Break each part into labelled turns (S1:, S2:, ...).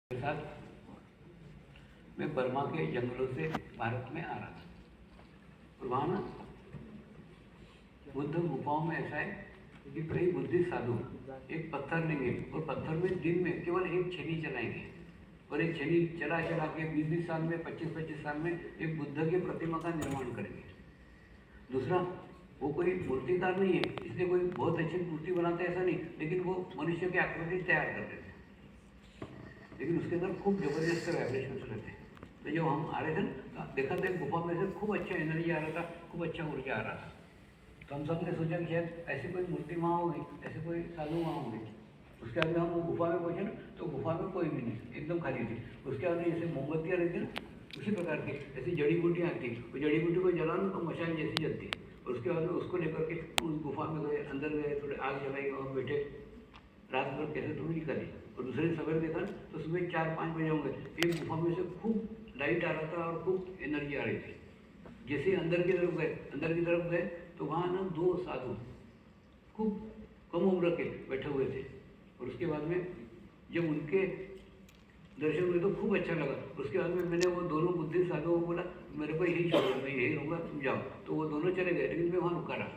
S1: के साथ मैं बर्मा के जंगलों से भारत में आ रहा था और वहाँ ना बुद्ध गुफाओं में ऐसा है कि कई बुद्धिस्ट साधु एक पत्थर लेंगे और पत्थर में दिन में केवल एक छेनी चलाएंगे और एक छेनी चला चला के 20-20 साल में 25-25 साल में एक बुद्ध की प्रतिमा का निर्माण करेंगे। दूसरा, वो कोई मूर्तिकार नहीं है इसलिए कोई बहुत अच्छी मूर्ति बनाते ऐसा नहीं, लेकिन वो मनुष्य की आकृति तैयार करते थे, लेकिन उसके अंदर खूब जबरदस्त वाइब्रेशन रहते हैं। तो जब हम आ रहे थे ना, देखा था गुफा में से खूब अच्छा एनर्जी आ रहा था, खूब अच्छा ऊर्जा आ रहा था। तो हम सब ने सोचा कि शायद ऐसी कोई मूर्ति वहाँ होगी, ऐसे कोई साधु वहाँ होंगे। उसके बाद में हम वो गुफा में पहुँचे ना, तो गुफा में कोई भी नहीं, एकदम खाली थी। उसके बाद में जैसे मोमबत्तियाँ रहती ना, उसी प्रकार की ऐसी जड़ी बूटियाँ आती, वो जड़ी बूटी को जलाना तो मशाल जैसी जलती। और उसके बाद में उसको लेकर के उस गुफा में गए, अंदर गए, थोड़े आग जलाई और बैठे, रात भर कैसे तो नहीं करी। और दूसरे दिन सवेरे देखा तो सुबह 4-5 बजे होंगे, एक गुफा में से खूब लाइट आ रहा था और खूब एनर्जी आ रही थी। जैसे अंदर की तरफ गए तो वहाँ ना 2 साधु खूब कम उम्र के बैठे हुए थे। और उसके बाद में जब उनके दर्शन हुए तो खूब अच्छा लगा। उसके बाद में मैंने वो दोनों बुद्धिस्ट साधुओं को बोला, मेरे को यही छोड़ो, मैं यही रहूँगा, तुम जाओ। तो वो दोनों चले गए, लेकिन मैं वहाँ रुका रहा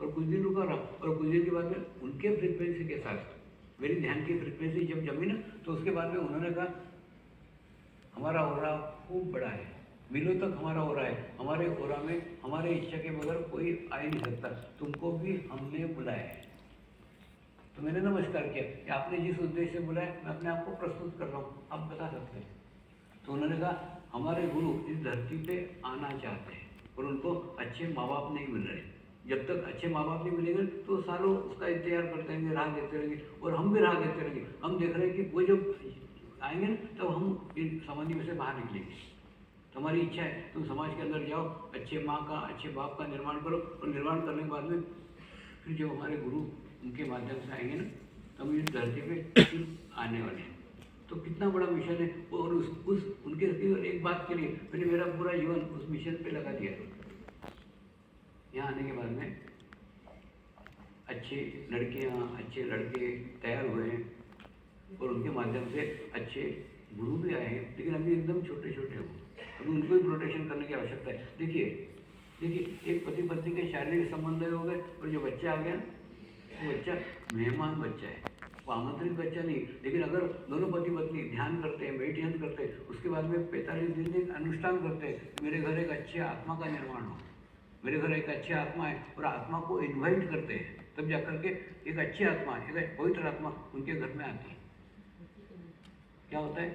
S1: और कुछ दिन रुका रहा। और कुछ दिन के बाद में उनके फ्रिक्वेंसी के साथ मेरी ध्यान की फ्रिक्वेंसी जब जमी ना, तो उसके बाद में उन्होंने कहा, हमारा ओरा खूब बड़ा है, मिलो तक हमारा ओरा है, हमारे ओरा में हमारे इच्छा के बगैर कोई आ ही नहीं सकता, तुमको भी हमने बुलाया है। तो मैंने नमस्कार किया कि आपने जिस उद्देश्य से बुलाया, मैं अपने आप को प्रस्तुत कर रहा हूँ, आप बता सकते हैं। तो उन्होंने कहा, हमारे गुरु इस धरती पे आना चाहते हैं और उनको अच्छे माँ बाप नहीं मिल रहे। जब तक अच्छे माँ बाप नहीं मिलेंगे तो सालों उसका इंतजार करते रहेंगे, राह देते रहेंगे, और हम भी राह देते रहेंगे। हम देख रहे हैं कि वो जब आएंगे ना, तब हम इन समाधि में से बाहर निकलेंगे। तुम्हारी इच्छा है तुम समाज के अंदर जाओ, अच्छे माँ का, अच्छे बाप का निर्माण करो, और निर्माण करने के बाद में फिर जब हमारे गुरु उनके माध्यम से आएंगे ना, तब इस धरती पे आने वाले हैं। तो कितना बड़ा मिशन है। और उस उनके एक बात के लिए मैंने मेरा पूरा जीवन उस मिशन पे लगा दिया। यहाँ आने के बाद में अच्छे लड़कियाँ, अच्छे लड़के तैयार हुए हैं और उनके माध्यम से अच्छे गुरु भी आए हैं, लेकिन अभी एकदम छोटे छोटे हो, अभी उनको भी प्रोटेक्शन करने की आवश्यकता है। देखिए एक पति पत्नी के शारीरिक संबंध हो गए और जो बच्चा आ गया, वो बच्चा मेहमान बच्चा है, वो आमंत्रित बच्चा नहीं। लेकिन अगर दोनों पति पत्नी ध्यान करते हैं, मेडिटेशन करते हैं, उसके बाद में 45 दिन एक अनुष्ठान करते हैं, मेरे घर एक अच्छे आत्मा का निर्माण हो, मेरे घर एक अच्छी आत्मा है, और आत्मा को इन्वाइट करते हैं, तब जाकर के एक अच्छी आत्मा, एक पवित्र आत्मा उनके घर में आती है। क्या होता है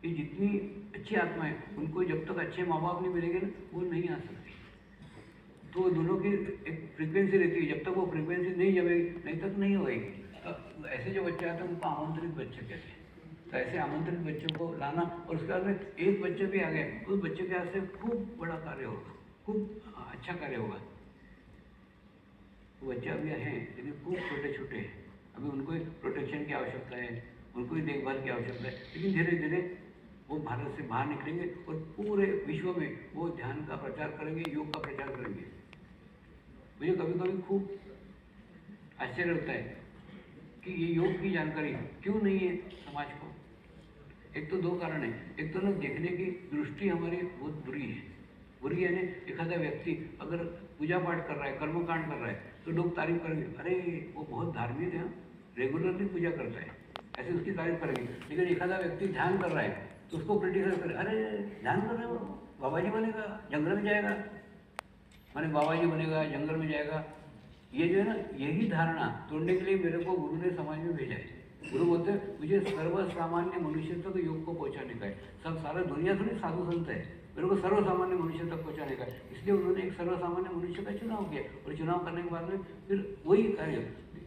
S1: कि जितनी अच्छी आत्मा है, उनको जब तक अच्छे माँ बाप नहीं मिलेंगे ना, वो नहीं आ सकती। तो दोनों की एक फ्रीक्वेंसी रहती है, जब तक वो फ्रीक्वेंसी नहीं जमेगी, नहीं तक नहीं होएगी। तो ऐसे जो बच्चे आते हैं उनको आमंत्रित बच्चे कहते हैं। तो ऐसे आमंत्रित बच्चों को लाना, और उसके बाद में एक बच्चे भी आ गए, उस बच्चे के हाथ से खूब बड़ा कार्य होगा, खूब अच्छा कार्य होगा। वो बच्चे अभी हैं लेकिन खूब छोटे छोटे हैं, अभी उनको प्रोटेक्शन की आवश्यकता है, उनको ही देखभाल की आवश्यकता है। लेकिन धीरे धीरे वो भारत से बाहर निकलेंगे और पूरे विश्व में वो ध्यान का प्रचार करेंगे, योग का प्रचार करेंगे। मुझे कभी कभी खूब आश्चर्य होता है कि ये योग की जानकारी क्यों नहीं है समाज को। एक तो 2 कारण है। एक तो ना, देखने की दृष्टि हमारी बहुत बुरी है। बुरी है ना, एखादा व्यक्ति अगर पूजा पाठ कर रहा है, कर्मकांड कर रहा है, तो लोग तारीफ करेंगे, अरे वो बहुत धार्मिक है, रेगुलरली पूजा करता है, ऐसे उसकी तारीफ करेंगे। लेकिन एखादा व्यक्ति ध्यान कर रहा है तो उसको क्रिटिसाइज करें, अरे ध्यान कर रहे हो, बाबा जी बनेगा, जंगल में जाएगा, माने बाबा जी बनेगा, जंगल में जाएगा। ये जो है ना, यही धारणा तोड़ने के लिए मेरे को गुरु ने समाज में भेजा है। गुरु बोलते हैं मुझे सर्वसामान्य मनुष्य तक योग को पहुंचाने का है। सब सारा दुनिया थोड़ी साधु संत है, मेरे को सर्वसामान्य मनुष्य तक पहुंचाने का है। इसलिए उन्होंने एक सर्वसामान्य मनुष्य का चुनाव किया, और चुनाव करने के बाद में फिर वही कार्य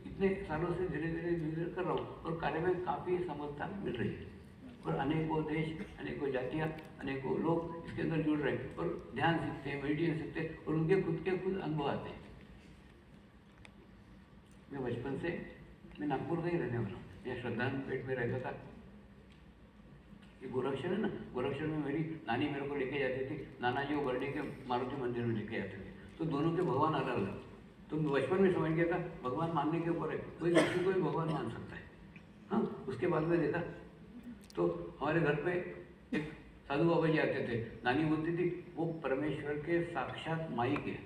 S1: इतने सालों से धीरे धीरे कर रहा हूँ, और कार्य में काफ़ी समझता मिल रही है। और अनेकों देश, अनेकों जातियाँ, अनेकों लोग इसके अंदर जुड़ रहे हैं और ध्यान सीखते हैं, मेडिटेशन सीखते हैं, और उनके खुद के खुद अनुभव आते हैं। मैं बचपन से मैं नागपुर का ही रहने वाला हूँ, यहाँ श्रद्धानपेट में रहता था। ये गोरक्षण है ना, गोरक्षण में मेरी नानी मेरे को लेके जाती थी, नाना जी वो बर्डे के मारुति मंदिर में लेके जाते थे। तो दोनों के भगवान अलग अलग। तो बचपन में समझ गया था भगवान मानने के ऊपर है, कोई किसी को भी भगवान मान सकता है। हाँ, उसके बाद में देखा तो हमारे घर पे एक साधु बाबा जी आते थे, नानी बोलती थी वो परमेश्वर के साक्षात माइक है।